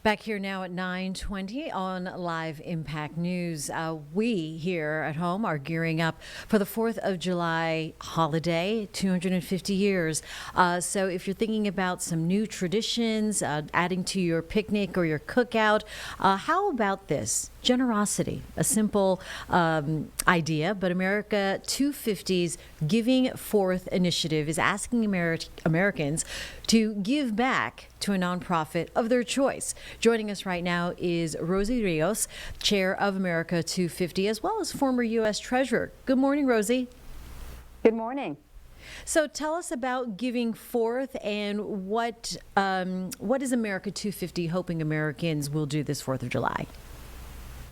Back here now at 9:20 on Live Impact News. We here at home are gearing up for the 4th of July holiday, 250 years. So if you're thinking about some new traditions, adding to your picnic or your cookout, how about this? Generosity, a simple idea, but America 250's Giving Forth initiative is asking Americans to give back to a nonprofit of their choice. Joining us right now is Rosie Rios, chair of America 250, as well as former U.S. Treasurer. Good morning, Rosie. Good morning. So tell us about Giving Forth and what is America 250 hoping Americans will do this 4th of July?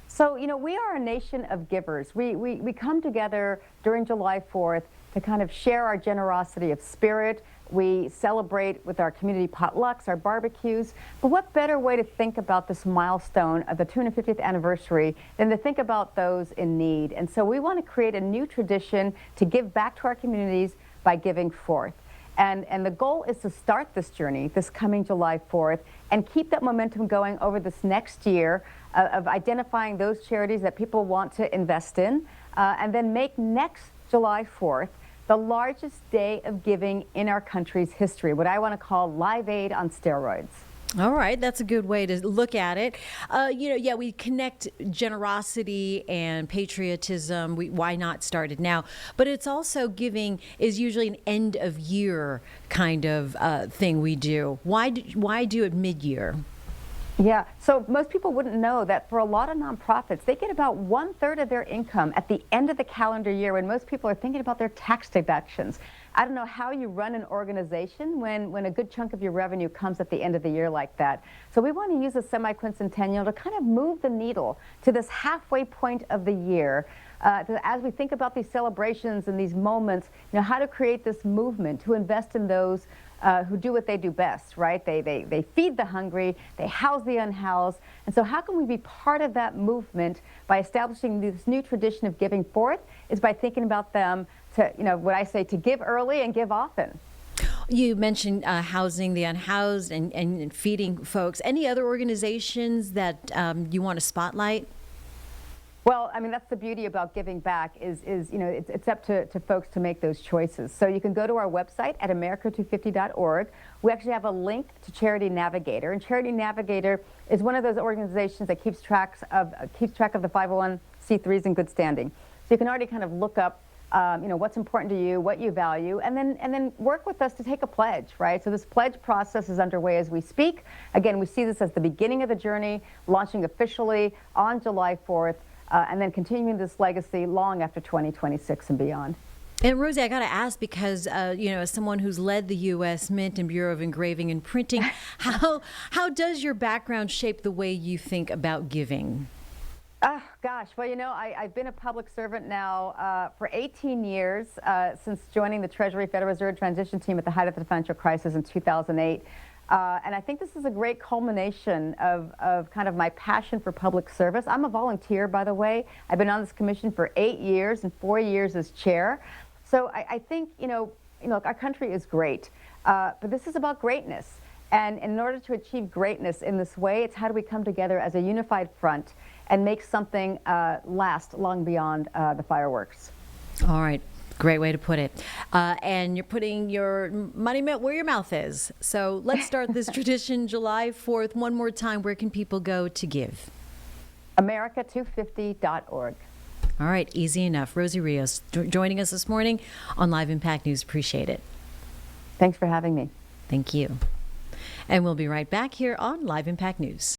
So, we are a nation of givers. We come together during July 4th to kind of share our generosity of spirit. We celebrate with our community potlucks, our barbecues. But what better way to think about this milestone of the 250th anniversary than to think about those in need? And so we want to create a new tradition to give back to our communities by giving forth. And the goal is to start this journey this coming July 4th and keep that momentum going over this next year of identifying those charities that people want to invest in, and then make next July 4th the largest day of giving in our country's history, what I want to call Live Aid on steroids. All right, that's a good way to look at it. We connect generosity and patriotism. Why not start it now? But it's also giving is usually an end of year kind of thing we do. Why do it mid-year? Yeah, so most people wouldn't know that for a lot of nonprofits, they get about 1/3 of their income at the end of the calendar year when most people are thinking about their tax deductions. I don't know how you run an organization when a good chunk of your revenue comes at the end of the year like that. So we want to use a semi-quincentennial to kind of move the needle to this halfway point of the year. As we think about these celebrations and these moments, how to create this movement to invest in those who do what they do best, right? They feed the hungry, they house the unhoused. And so how can we be part of that movement by establishing this new tradition of giving forth is by thinking about them to, what I say, to give early and give often. You mentioned housing the unhoused and feeding folks. Any other organizations that you want to spotlight? Well, that's the beauty about giving back is it's up to folks to make those choices. So you can go to our website at America250.org. We actually have a link to Charity Navigator, and Charity Navigator is one of those organizations that keeps track of the 501c3s in good standing. So you can already kind of look up what's important to you, what you value, and then work with us to take a pledge, right? So this pledge process is underway as we speak. Again, we see this as the beginning of the journey, launching officially on July 4th. And then continuing this legacy long after 2026 and beyond. And Rosie, I got to ask because, as someone who's led the U.S. Mint and Bureau of Engraving and Printing, how does your background shape the way you think about giving? Oh, gosh. Well, I've been a public servant now for 18 years since joining the Treasury Federal Reserve transition team at the height of the financial crisis in 2008. And I think this is a great culmination of kind of my passion for public service. I'm a volunteer, by the way. I've been on this commission for 8 years and 4 years as chair. So I think, our country is great, but this is about greatness. And in order to achieve greatness in this way, it's how do we come together as a unified front and make something last long beyond the fireworks. All right. Great way to put it. And you're putting your money where your mouth is. So let's start this tradition July 4th. One more time, where can people go to give? America250.org. All right, easy enough. Rosie Rios joining us this morning on Live Impact News. Appreciate it. Thanks for having me. Thank you. And we'll be right back here on Live Impact News.